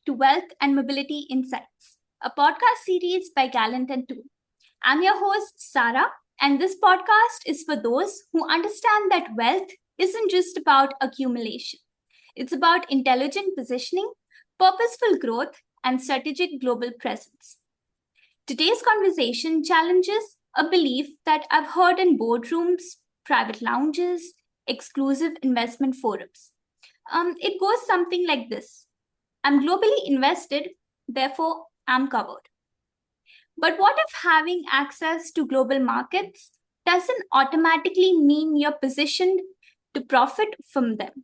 to Wealth and Mobility Insights, a podcast series by Gallant Toole. I'm your host, Sarah, and this podcast is for those who understand that wealth isn't just about accumulation. It's about intelligent positioning, purposeful growth, and strategic global presence. Today's conversation challenges a belief that I've heard in boardrooms, private lounges, exclusive investment forums. It goes something like this. I'm globally invested, therefore I'm covered. But what if having access to global markets doesn't automatically mean you're positioned to profit from them?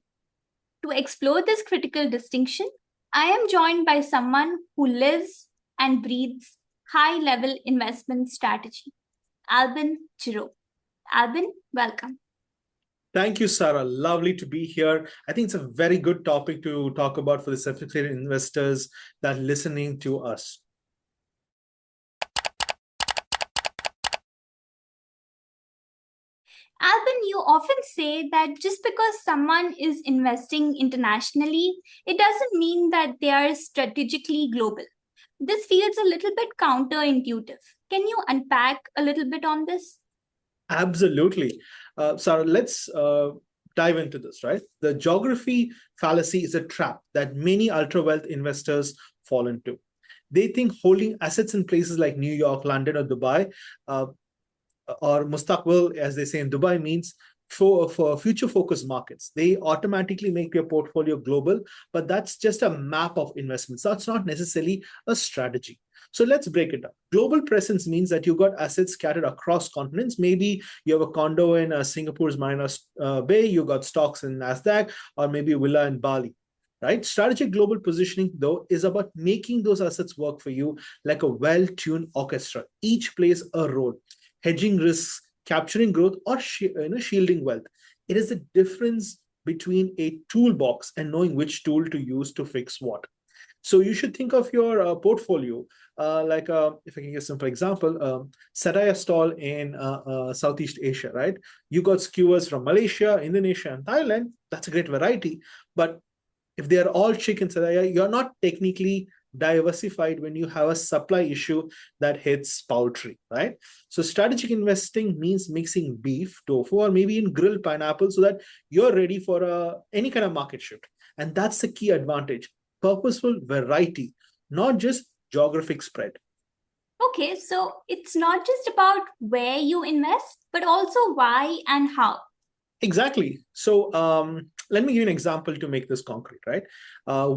To explore this critical distinction, I am joined by someone who lives and breathes high-level investment strategy, Alban Jerome. Alban, welcome. Thank you, Sarah. Lovely to be here. I think it's a very good topic to talk about for the sophisticated investors that are listening to us. Alban, you often say that just because someone is investing internationally, it doesn't mean that they are strategically global. This feels a little bit counterintuitive. Can you unpack a little bit on this? Absolutely. Sarah, let's dive into this, right? The geography fallacy is a trap that many ultra-wealth investors fall into. They think holding assets in places like New York, London, or Dubai, or Mustaqbal, as they say in Dubai, means for future-focused markets. They automatically make your portfolio global, but that's just a map of investments. That's not necessarily a strategy. So let's break it down. Global presence means that you've got assets scattered across continents. Maybe you have a condo in Singapore's Marina Bay, you got stocks in NASDAQ, or maybe a villa in Bali, right? Strategic global positioning, though, is about making those assets work for you like a well-tuned orchestra. Each plays a role, hedging risks, capturing growth, or shielding wealth. It is the difference between a toolbox and knowing which tool to use to fix what. So you should think of your portfolio like, if I can give a simple example, sataya stall in Southeast Asia, right? You got skewers from Malaysia, Indonesia, and Thailand. That's a great variety. But if they are all chicken sataya, you're not technically diversified when you have a supply issue that hits poultry, right? So strategic investing means mixing beef, tofu, or maybe in grilled pineapple so that you're ready for any kind of market shift. And that's the key advantage. Purposeful variety, not just geographic spread. Okay, so it's not just about where you invest, but also why and how. Exactly. So let me give you an example to make this concrete, right?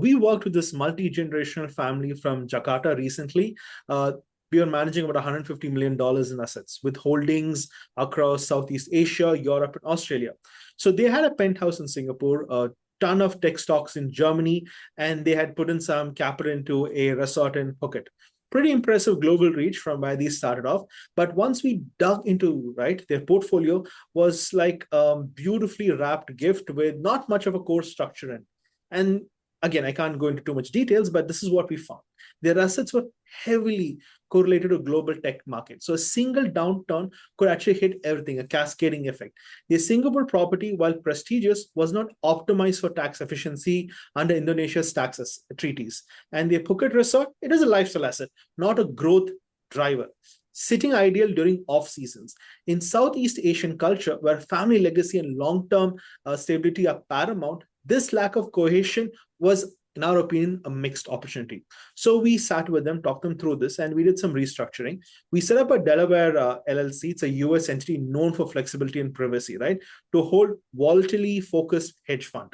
We worked with this multi-generational family from Jakarta recently. We are managing about $150 million in assets with holdings across Southeast Asia, Europe, and Australia. So they had a penthouse in Singapore, a ton of tech stocks in Germany, and they had put in some capital into a resort in Phuket. Pretty impressive global reach from where these started off. But once we dug into, right, their portfolio was like a beautifully wrapped gift with not much of a core structure in. And again, I can't go into too much details, but this is what we found. Their assets were heavily correlated to global tech markets. So a single downturn could actually hit everything, a cascading effect. The Singapore property, while prestigious, was not optimized for tax efficiency under Indonesia's taxes treaties. And the Phuket resort, it is a lifestyle asset, not a growth driver. Sitting ideal during off seasons. In Southeast Asian culture, where family legacy and long-term stability are paramount, this lack of cohesion was, in our opinion, a mixed opportunity. So we sat with them, talked them through this, and we did some restructuring. We set up a Delaware LLC. It's a US entity known for flexibility and privacy, right? To hold volatility-focused hedge fund.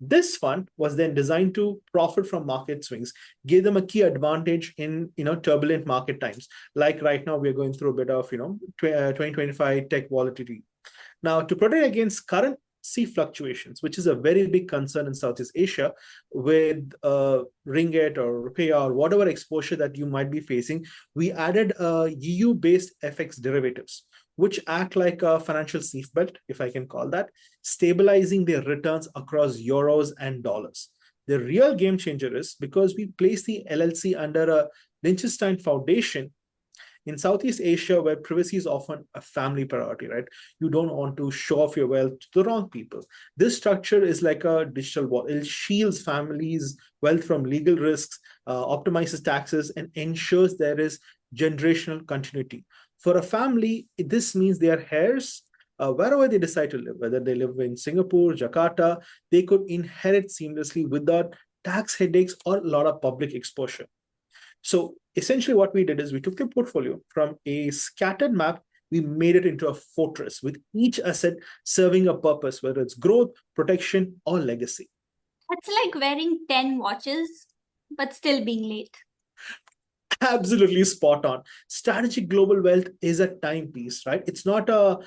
This fund was then designed to profit from market swings, gave them a key advantage in turbulent market times. Like right now, we're going through a bit of 2025 tech volatility. Now, to protect against current fluctuations, which is a very big concern in Southeast Asia with ringgit or rupiah or whatever exposure that you might be facing, we added EU-based FX derivatives, which act like a financial seatbelt, if I can call that, stabilizing their returns across euros and dollars. The real game changer is because we place the LLC under a Liechtenstein Foundation, In Southeast Asia, where privacy is often a family priority, right? You don't want to show off your wealth to the wrong people. This structure is like a digital wall. It shields families' wealth from legal risks, optimizes taxes, and ensures there is generational continuity. For a family, this means their heirs, wherever they decide to live, whether they live in Singapore, Jakarta, they could inherit seamlessly without tax headaches or a lot of public exposure. So essentially what we did is we took the portfolio from a scattered map, we made it into a fortress with each asset serving a purpose, whether it's growth, protection, or legacy. That's like wearing 10 watches, but still being late. Absolutely spot on. Strategic global wealth is a timepiece, right? It's not a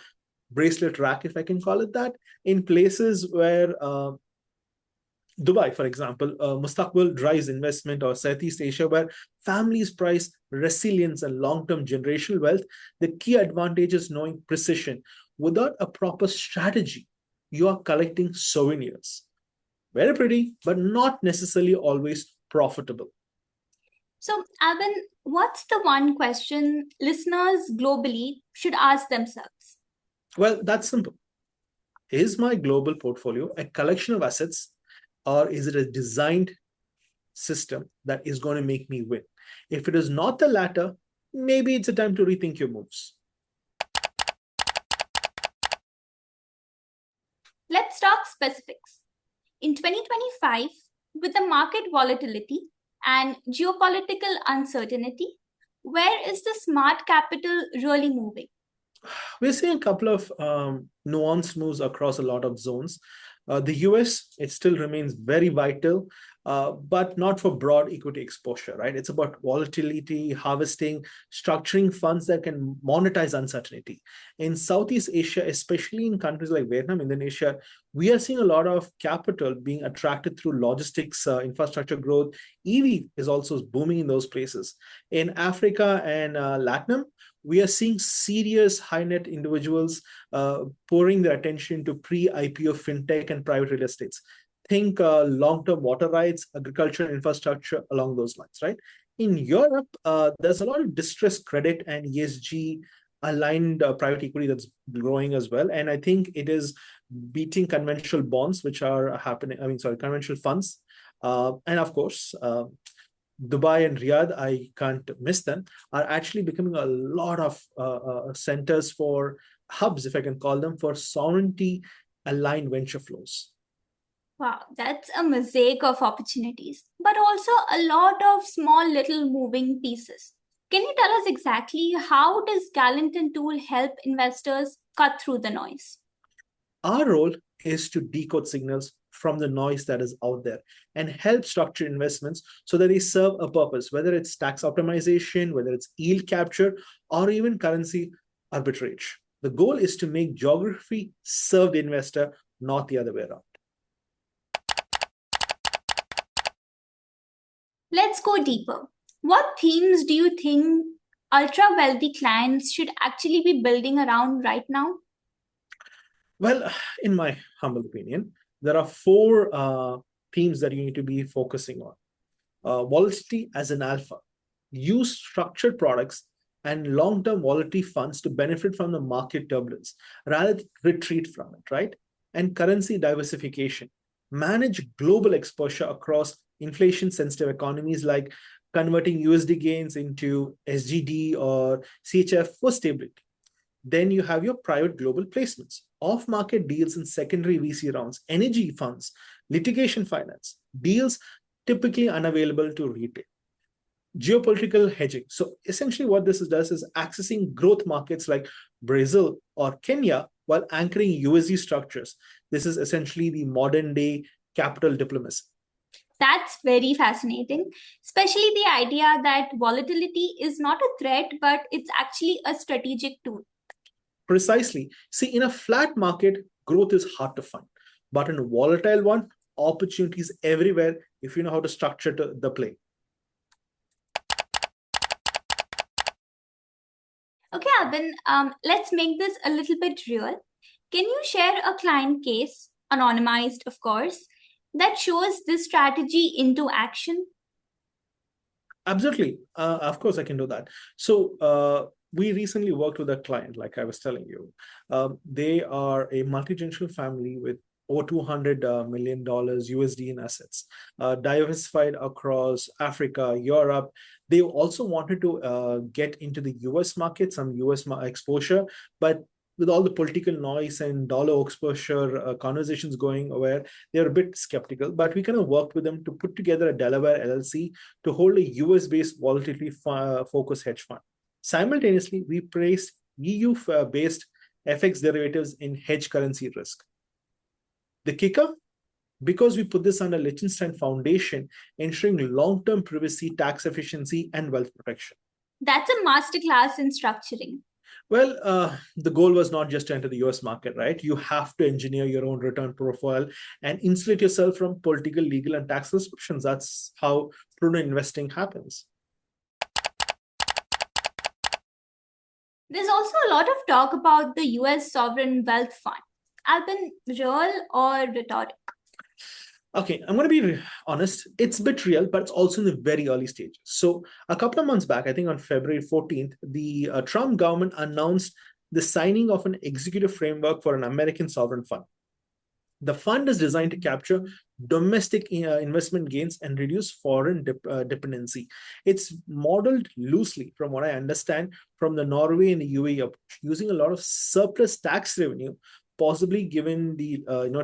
bracelet rack, if I can call it that. In places where Dubai, for example, Mustaqbal drives investment, or Southeast Asia, where families price resilience and long-term generational wealth, the key advantage is knowing precision. Without a proper strategy, you are collecting souvenirs. Very pretty, but not necessarily always profitable. So, Alban, what's the one question listeners globally should ask themselves? Well, that's simple. Is my global portfolio a collection of assets, or is it a designed system that is going to make me win? If it is not the latter, maybe it's a time to rethink your moves. Let's talk specifics. In 2025, with the market volatility and geopolitical uncertainty, where is the smart capital really moving? We're seeing a couple of nuanced moves across a lot of zones. The US, it still remains very vital, but not for broad equity exposure, right? It's about volatility, harvesting, structuring funds that can monetize uncertainty. In Southeast Asia, especially in countries like Vietnam, Indonesia, we are seeing a lot of capital being attracted through logistics, infrastructure growth. EV is also booming in those places. In Africa and Latin, we are seeing serious high net individuals pouring their attention to pre-IPO fintech and private real estates. Think long-term water rights, agriculture, infrastructure along those lines, right? In Europe, there's a lot of distressed credit and ESG aligned private equity that's growing as well. And I think it is beating conventional bonds, which are happening, conventional funds. And of course, Dubai and Riyadh, I can't miss them, are actually becoming a lot of centers for hubs, if I can call them, for sovereignty aligned venture flows. Wow, that's a mosaic of opportunities, but also a lot of small little moving pieces. Can you tell us exactly how does Gallant Toole help investors cut through the noise? Our role is to decode signals from the noise that is out there and help structure investments so that they serve a purpose, whether it's tax optimization, whether it's yield capture, or even currency arbitrage. The goal is to make geography serve the investor, not the other way around. Let's go deeper. What themes do you think ultra wealthy clients should actually be building around right now? Well, in my humble opinion, there are four themes that you need to be focusing on. Volatility as an alpha. Use structured products and long-term volatility funds to benefit from the market turbulence rather than retreat from it, right? And currency diversification. Manage global exposure across inflation-sensitive economies, like converting USD gains into SGD or CHF for stability. Then you have your private global placements, off-market deals in secondary VC rounds, energy funds, litigation finance, deals typically unavailable to retail. Geopolitical hedging. So essentially what this does is accessing growth markets like Brazil or Kenya while anchoring USD structures. This is essentially the modern day capital diplomacy. That's very fascinating, especially the idea that volatility is not a threat, but it's actually a strategic tool. Precisely. See, in a flat market, growth is hard to find. But in a volatile one, opportunities everywhere if you know how to structure the play. Okay, Alban, let's make this a little bit real. Can you share a client case, anonymized, of course, that shows this strategy into action? Absolutely. Of course, I can do that. So we recently worked with a client, like I was telling you. They are a multi-generational family with over $200 million USD in assets, diversified across Africa, Europe. They also wanted to get into the US market, some US exposure, but with all the political noise and dollar exposure conversations going where they're a bit skeptical, but we kind of worked with them to put together a Delaware LLC to hold a US-based volatility focused hedge fund. Simultaneously, we placed EU-based FX derivatives in hedge currency risk. The kicker? Because we put this under Liechtenstein Foundation, ensuring long-term privacy, tax efficiency, and wealth protection. That's a masterclass in structuring. Well, the goal was not just to enter the US market, right? You have to engineer your own return profile and insulate yourself from political, legal, and tax restrictions. That's how prudent investing happens. There's also a lot of talk about the US sovereign wealth fund. Alban, real or rhetoric? Okay, I'm going to be honest. It's a bit real, but it's also in the very early stages. So a couple of months back, I think on February 14th, the Trump government announced the signing of an executive framework for an American sovereign fund. The fund is designed to capture domestic investment gains and reduce foreign dependency. It's modeled loosely, from what I understand, from the Norway and the UAE approach, using a lot of surplus tax revenue, possibly given the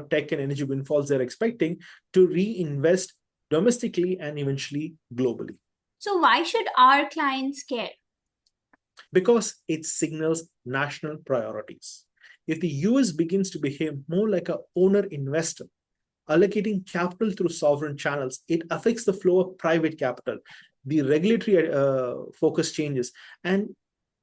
tech and energy windfalls they're expecting, to reinvest domestically and eventually globally. So why should our clients care? Because it signals national priorities. If the US begins to behave more like an owner investor, allocating capital through sovereign channels, it affects the flow of private capital. The regulatory focus changes. And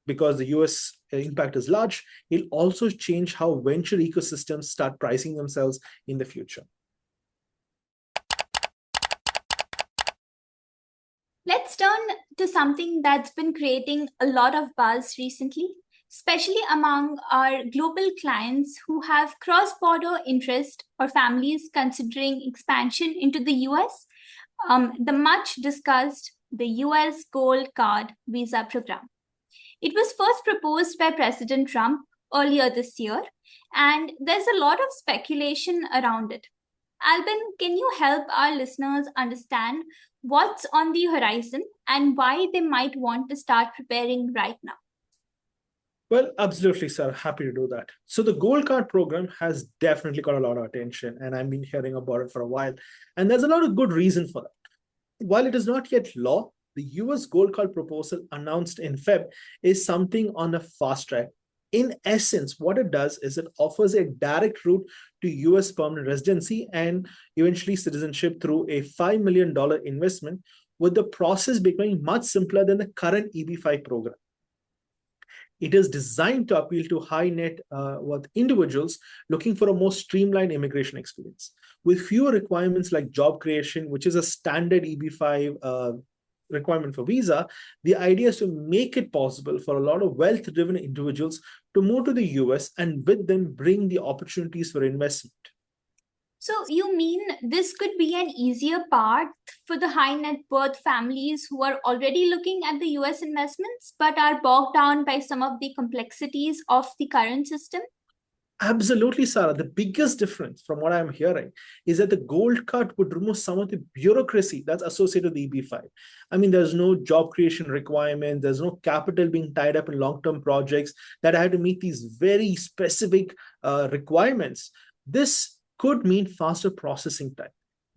because the US impact is large, it'll also change how venture ecosystems start pricing themselves in the future. Let's turn to something that's been creating a lot of buzz recently, especially among our global clients who have cross-border interest or families considering expansion into the US. The much discussed the US Gold Card visa program. It was first proposed by President Trump earlier this year, and there's a lot of speculation around it. Alban, can you help our listeners understand what's on the horizon and why they might want to start preparing right now? Well, absolutely, sir. Happy to do that. So the Gold Card program has definitely got a lot of attention, and I've been hearing about it for a while. And there's a lot of good reason for that. While it is not yet law, the US Gold Card proposal announced in Feb is something on a fast track. In essence, what it does is it offers a direct route to US permanent residency and eventually citizenship through a $5 million investment, with the process becoming much simpler than the current EB-5 program. It is designed to appeal to high net worth individuals looking for a more streamlined immigration experience. With fewer requirements like job creation, which is a standard EB-5 requirement for visa, the idea is to make it possible for a lot of wealth-driven individuals to move to the US and with them bring the opportunities for investment. So you mean this could be an easier path for the high net worth families who are already looking at the US investments but are bogged down by some of the complexities of the current system? Absolutely, Sarah. The biggest difference from what I'm hearing is that the Gold Card would remove some of the bureaucracy that's associated with the EB-5. I mean, there's no job creation requirement. There's no capital being tied up in long-term projects that have to meet these very specific requirements. This could mean faster processing time.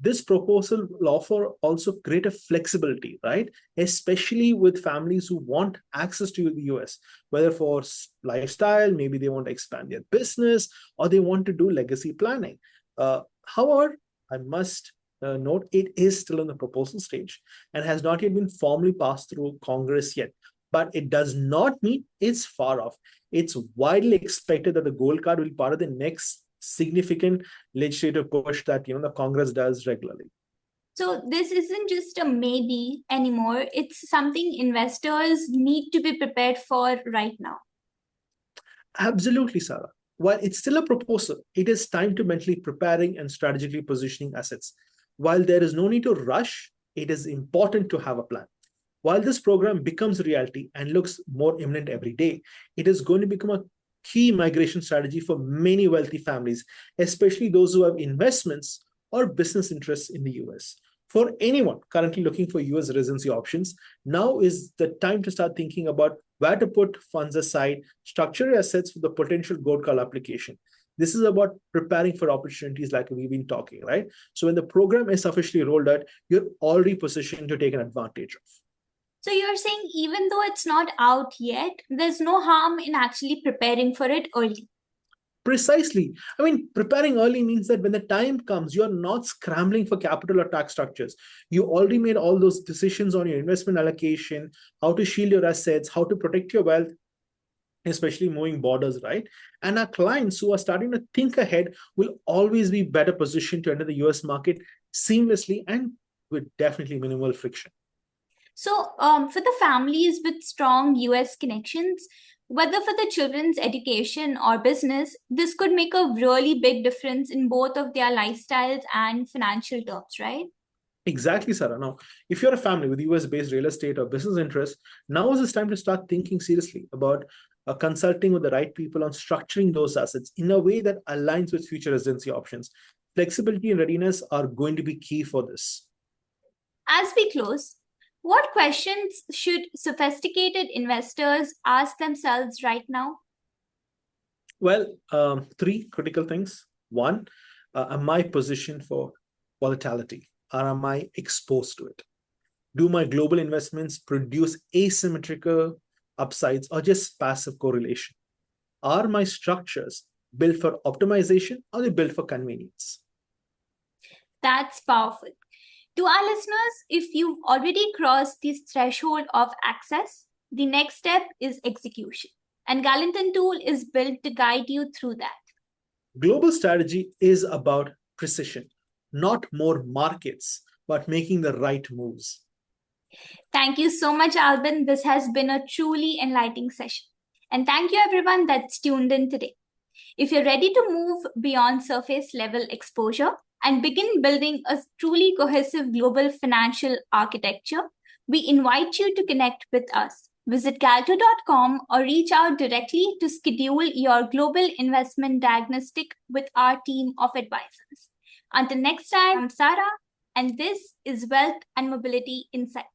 This proposal will offer also greater flexibility, right? Especially with families who want access to the US, whether for lifestyle, maybe they want to expand their business, or they want to do legacy planning. However, I must note it is still in the proposal stage and has not yet been formally passed through Congress yet. But it does not mean it's far off. It's widely expected that the Gold Card will be part of the next significant legislative push that the Congress does regularly. So this isn't just a maybe anymore. It's something investors need to be prepared for right now. Absolutely, Sarah. While it's still a proposal, it is time to mentally preparing and strategically positioning assets. While there is no need to rush, it is important to have a plan. While this program becomes reality and looks more imminent every day, it is going to become a key migration strategy for many wealthy families, especially those who have investments or business interests in the US. For anyone currently looking for US residency options, now is the time to start thinking about where to put funds aside, structure your assets for the potential gold card application. This is about preparing for opportunities like we've been talking, right? So when the program is officially rolled out, you're already positioned to take an advantage of. So you're saying even though it's not out yet, there's no harm in actually preparing for it early. Precisely. I mean, preparing early means that when the time comes, you're not scrambling for capital or tax structures. You already made all those decisions on your investment allocation, how to shield your assets, how to protect your wealth, especially moving borders, right? And our clients who are starting to think ahead will always be better positioned to enter the US market seamlessly and with definitely minimal friction. So for the families with strong US connections, whether for the children's education or business, this could make a really big difference in both of their lifestyles and financial terms, right? Exactly, Sarah. Now, if you're a family with US-based real estate or business interests, now is the time to start thinking seriously about consulting with the right people on structuring those assets in a way that aligns with future residency options. Flexibility and readiness are going to be key for this. As we close, what questions should sophisticated investors ask themselves right now? Well, three critical things. One, am I positioned for volatility, or am I exposed to it? Do my global investments produce asymmetrical upsides or just passive correlation? Are my structures built for optimization or they built for convenience? That's powerful. To our listeners, if you've already crossed this threshold of access, the next step is execution. And Gallant Toole is built to guide you through that. Global strategy is about precision, not more markets, but making the right moves. Thank you so much, Alban. This has been a truly enlightening session. And thank you, everyone that's tuned in today. If you're ready to move beyond surface level exposure and begin building a truly cohesive global financial architecture, we invite you to connect with us. Visit calto.com or reach out directly to schedule your global investment diagnostic with our team of advisors. Until next time, I'm Sarah, and this is Wealth and Mobility Insights.